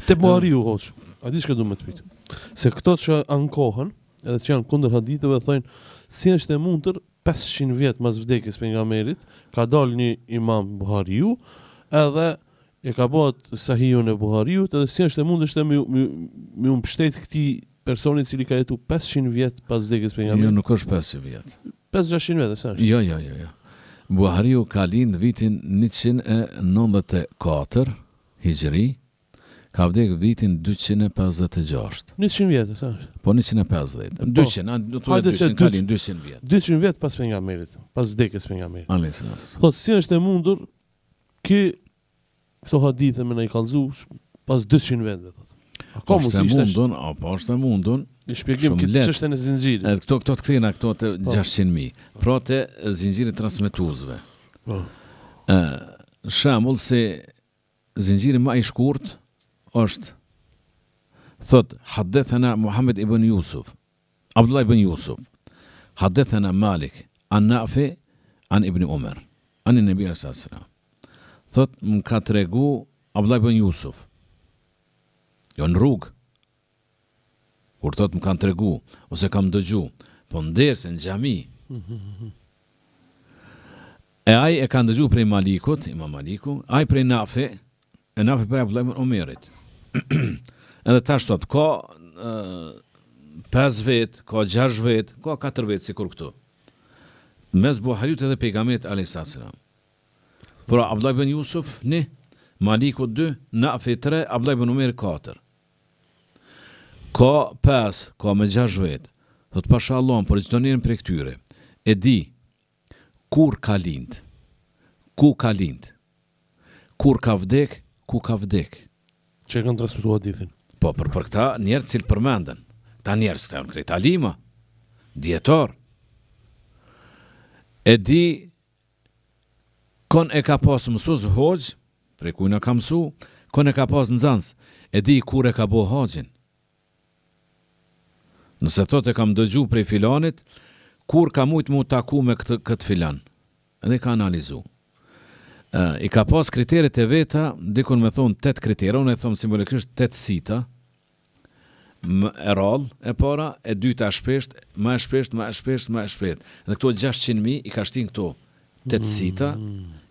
Te Buhariu hoç. A di çka do më të pyet? Se këto që ankohen, edhe që janë kundër haditheve thonë si është e mundur 500 vjet mas vdekjes pejgamberit, ka dalë një imam Buhariu, edhe e ka bërë Sahihun e Buhariut, edhe si është e mundur me mbështet këtij personi i cili ka jetu 500 vjet pas vdekjes pejgamberit. Jo, nuk është 500 vjet. 500-600 vjet, sa është? Jo. Buhariu ka lind vitin 194 Hijri, ka vdek vitin 256. 100 vjet, sa është? Po 150. 200, do të thotë 200 ka lind 200 vjet. 200 vjet pas pejgamberit, pas vdekjes pejgamberit. Alayhis. Thotë si është e mundur këto hadithe me na i kallzu pas 200 viteve thotë. Po është e mundun. I shpjegim këtë çështën e zinxhirit. Edhe këto të kthejnë këto të 600.000. Pra të zinxhirit transmetuesve. Po. Shembull se zinxhiri më i shkurt është thot حدثنا محمد ibn Yusuf, Abdullah ibn Yusuf, حدثنا مالك عن نافع عن ابن عمر عن النبي صلى الله عليه وسلم. Thot më ka tregu Abdullah ibn Yusuf. Jo në rrugë. Kur thot më kanë tregu ose kam dëgju, po nderse në xhami. E ai e kanë dëgju prej Malikut, Imam Maliku, ai prej Nafi, e Nafi prej Abdullah ibn Umerit. Edhe tash thot ka 5 vet, ka 6 vet, ka 4 vet sikur këtu. Mes Buhariut edhe pejgamberit alayhis salam. Por Abdullah ibn Yusuf 1, Maliku 2, Nafi 3, Abdullah ibn Umer 4. Ka 5, ka me 6 vet. Thot pasha Allahun për çdo njërin prej këtyre. E di kur ka lind. Ku ka lind. Kur ka vdek, ku ka vdek. Që kanë transmetuar hadithin. Po për këta njerëz që përmenden. Ta njerëz këta janë krejt alima, dietar. E di kon e ka pas mësues hoxh, prej ku na ka mësu, kon e ka pas nxënës, e di kur e ka bo haxhin. Nëse thot e kam dëgju prej filanit, kur ka mujt mu taku me këtë filan. Edhe ka analizu. I ka pas kriteret e veta, dikun me thonë 8 kriterë, unë e thonë simbolikisht 8 sita, e rall, e para, e dyta shpesht, ma e shpesht. Dhe këto 600.000 i ka shtin këto 8 sita,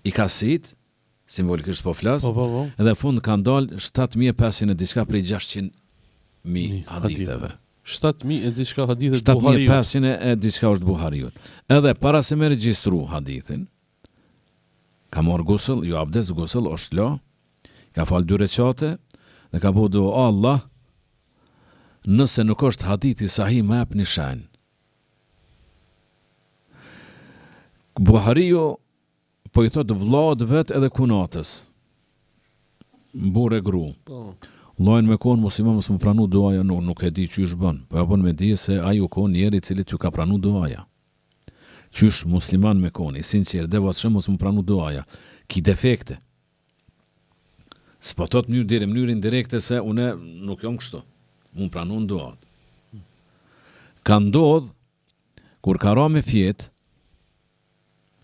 i ka sit, simbolikisht po flas, edhe fund kanë dalë 7.500 e diçka prej 600.000 haditheve. 7.000 e diçka hadithet Buhariut. 7.500 e diçka është Buhariut. Edhe para se me regjistru hadithin, ka marrë gusël, jo abdes, gusël, është la, ka falë 2 recate, dhe ka bu dua Allah, nëse nuk është hadithi sahih më jap një shenjë. Buhariu po i thot vllaut vet edhe kunatës. Burë gru. Po. Llojin me kon musliman mos më pranu duaja, nuk e di çysh bën. Po apo me di se ai u kon njeri i cili t'ju ka pranu duaja. Qysh musliman me kon, i sinqert, devotshëm mos më pranu duaja. Ki defekte. S'po thot mënyrë indirekte se unë nuk jam kështu. Unë pranon duat. Ka ndodh kur ka ra me fjet,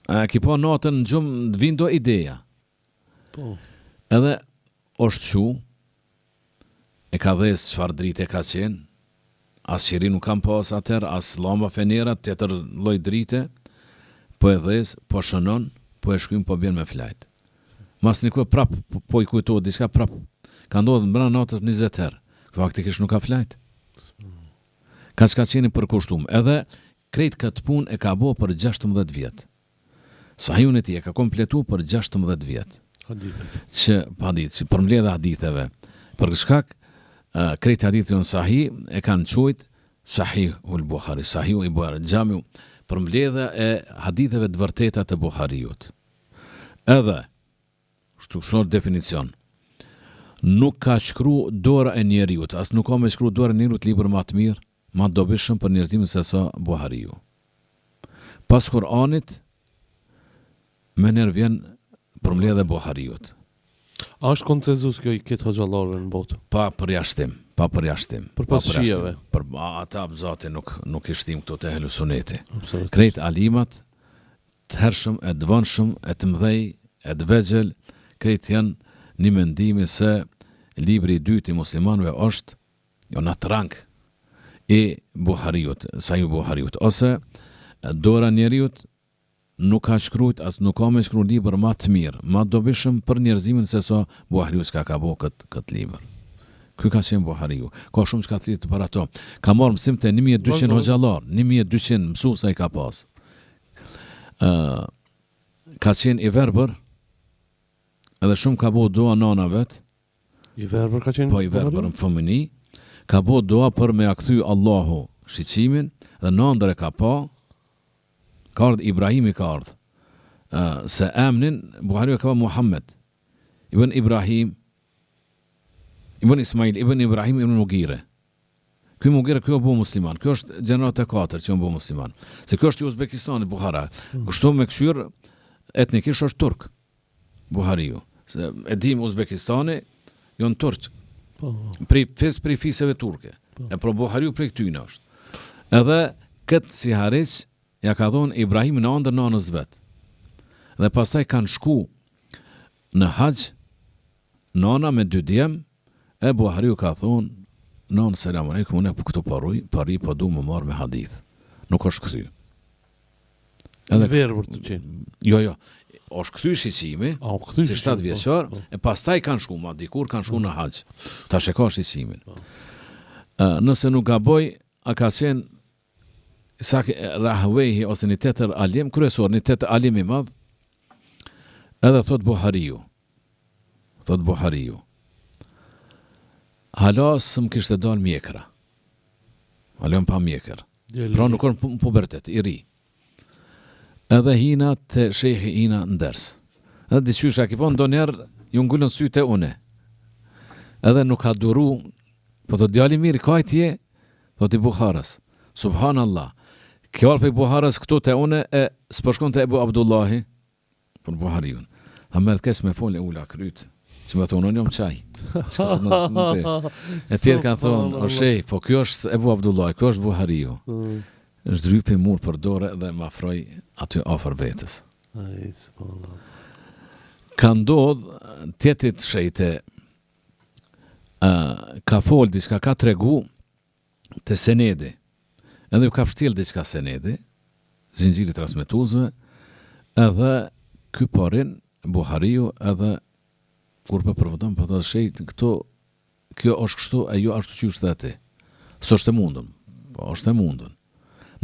ki po natën në gjumë të vindo ideja. Po. Edhe është shu, e ka dhes çfarë drite ka qenë, as qiri nuk kam pas atër, as lamba fenerat, tjetër lloj drite, po e dhes, po shënon, po e shkym, po bjen me flajt. Mas një kohë prap, po i kujtohet diçka prap, ka ndodhur brenda natës 20 herë, faktikisht nuk ka flajt. Ka çka qenë për kushtum, edhe krejt këtë punë e ka bo për 16 vjet. Sahihun e tij e ka kompletu për 16 vjet. Që për mbledhje haditheve. Për shkak krejt hadithin sahih e kanë quajt Sahihul Buhari, Sahihul Buhari, Xhamiu, për mbledhje e haditheve të vërteta të Buhariut. Edhe shtu definicion. Nuk ka shkru dora e njeriut, as nuk ka me shkru dora e njeriut libër më të mirë, më të dobishëm për njerëzimin se sa Buhariu. Pas Kur'anit, me njerë vjen për mbledhje e Buhariut. A është konsenzus kjo i këtë hoxhallarëve në botë? Pa përjashtim. Për pasqijave. Për ata zati nuk i shtim këto të ehlu suneti. Krejt alimat, të hershëm, e dëvonshëm, e të mëdhej, e të vegjël, krejt janë një mendimi se libri I dytë I muslimanëve është jo në atë rang I Buhariut, Sahih Buhariut, ose dora njeriut nuk ka shkrujt, as nuk ka me shkru libër ma të mirë, ma dobishëm për njerëzimin se sa Buhariu s'ka ka bo këtë libër. Ky ka qenë Buhariu. Ka shumë që ka thlitë për ato. Ka marrë mësim të 1200 hoxhallar, 1200 mësuesa I ka pas. Ka qenë I verbër, edhe shumë ka bo doa nana vet. I verbër ka qenë? Po I verbër në fëmini. Ka bo doa për me akthy Allahu shqiqimin, dhe nëndër e ka pa, ka ardhë Ibrahimi ka ardhë, se emnin Buhariu ka pa Muhammed, Ibn Ibrahim, Ibn Ismail, Ibn Ibrahim, Ibn Mugire. Ky Mugire, kjo bu musliman, kjo është gjenerat e 4 që bu musliman. Se kjo është I Uzbekistani, Buhara. Kështu me këshyr, etnikisht është turk, Buhariu. Se e dim Uzbekistani, jonë turq. Prej fiseve turke. E pro Buhariu prej këtyne është. Edhe këtë si hariq, ja ka thonë Ibrahim në ndër nanës vet. Dhe pastaj kanë shku në haqë, nana me 2 djem, e Buhariu ka thonë, nanë selam aleikum, unë këtu pari po du më marrë me hadith. Nuk është këthy. Edhe verbër të qenë. Jo, është këthy shqicimi, si 7 vjeqar, e pastaj kanë shku, ma dikur kanë shku në haqë. Ta sheka shqicimin. Nëse nuk gaboj, a ka qenë Sak Rahwehi ose një tjetër alim, kryesor, një tjetër alim I madh, edhe thot Buhariu. Hala së më kishte dalë mjekra. Hala më pa mjekër. Pra nuk është në pubertet, I ri. Edhe hina të shejhi hina në ders. Edhe disqysh a kipon do njerë, ju ngullën syte une. Edhe nuk ka duru, po të djali mirë, ka I tje, thot I Bukharës. Subhanallah. Kjo alë për Buharës këtu të une e s'përshkon të Ebu Abdullahi për Buhariun. Tha mërë të kesë me folë e ula kryt, që me thonë unë jom qaj. E tjerë kanë thonë, o shej, po kjo është Ebu Abdullahi, kjo është Buhariu. është drypi mur për dore dhe më afroj aty afër vetës. Ka ndodhë tjetit shejte ka fol diçka, ka tregu të senedi, edhe ju ka pështil diçka senedi, zinxhiri transmetuesve, edhe ky parin Buhariu edhe kur për përvëtëm për të shejt këto, kjo është kështu e jo ashtu që është dhe ti. Së është e mundën, po është e mundën.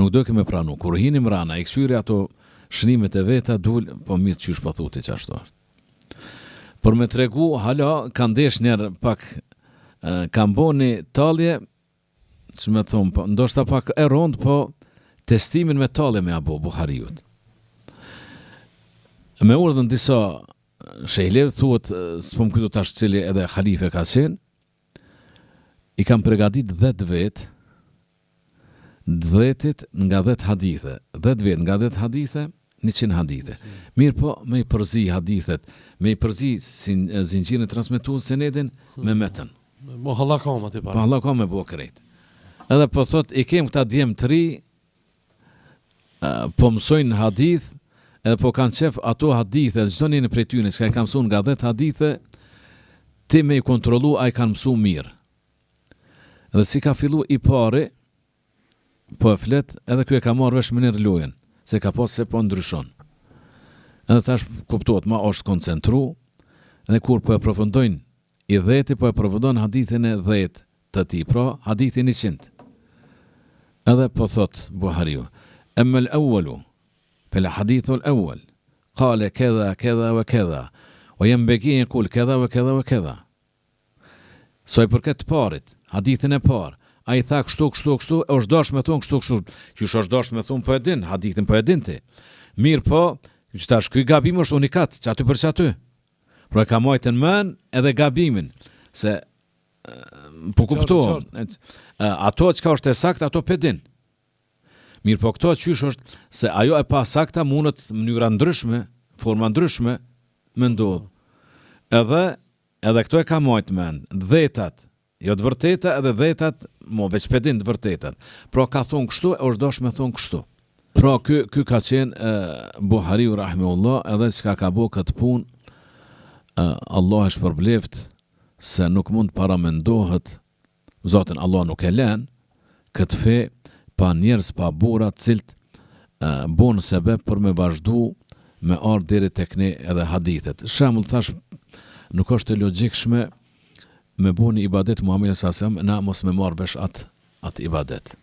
Nuk do keme pranu, kur hinim rana, I këshyri ato shnimet e veta dul, po mirë që është pathuti që ashtu është. Për me tregu, hala, kanë desh njerë pak, kanë bo një talje, që me thonë, ndoshta pak e rond, po testimin me talje me abo Buhariut. Me urdhën disa shejler, thuhet, s'pom këtu tash cili edhe khalife ka qenë, I kam pregadit 10 vetë, 10 nga 10 hadithe, 10 vetë nga 10 hadithe, 100 hadithe. Mirë po, me I përzi hadithet, me I përzi zinxhirin transmetues senedin me metën. Mo hallakam aty para. Po hallakam me bo krejt. Edhe po thot, I kem këta djem 3, po mësojnë hadith, edhe po kanë qef ato hadithe, çdo njëri prej tyre që ka mësuar nga 10 hadithe, ti me I kontrollu a I kanë mësuar mirë. Edhe si ka fillu I pari, po e flet, edhe kjo e ka marrë vesh mënyrë lojen, se ka pas se po ndryshon. Edhe tash kuptohet, ma është koncentru, edhe kur po e përfundojnë I 10, po e përfundon hadithin e 10 të ti, pra hadithin 100. Edhe po thot Buhariu, emmel awwalu, fel hadithul awwal, qale kedha, kedha, ve kedha, o jem beki e kul kedha, ve kedha, ve kedha. Soj për këtë parit, hadithin e parë, a I tha kështu, e është dash me thonë kështu, që është dash me thonë po e din, hadithin po e din ti. Mirë po, që tash këj gabim është unikat, që aty për që aty. Pro e ka majtën men edhe gabimin, se po kuptohëm, ato që ka është e sakt, ato pe din. Mirë po këto qysh është, se ajo e pa sakta mundët mënyra ndryshme, forma ndryshme, me ndodhë. Edhe këto e ka majtë men, 10-at, jo të vërteta edhe 10-at, mo veç pedin të vërtetat. Pra ka thonë kështu, e është dash me thonë kështu. Pra ky ka qenë Buhariu rahimehullah, edhe që ka bo këtë punë, Allah është përbleft, se nuk mund paramendohet, Zotin Allah nuk e len, këtë fe pa njerëz, pa burra, cilët bon sebeb për me vazhdu me ardhë deri tek ne edhe hadithet. Shembull thash, nuk është e logjikshme me boni ibadet Muhamedit sallallahu alaihi wasallam, na mos me marr vesh atë ibadet.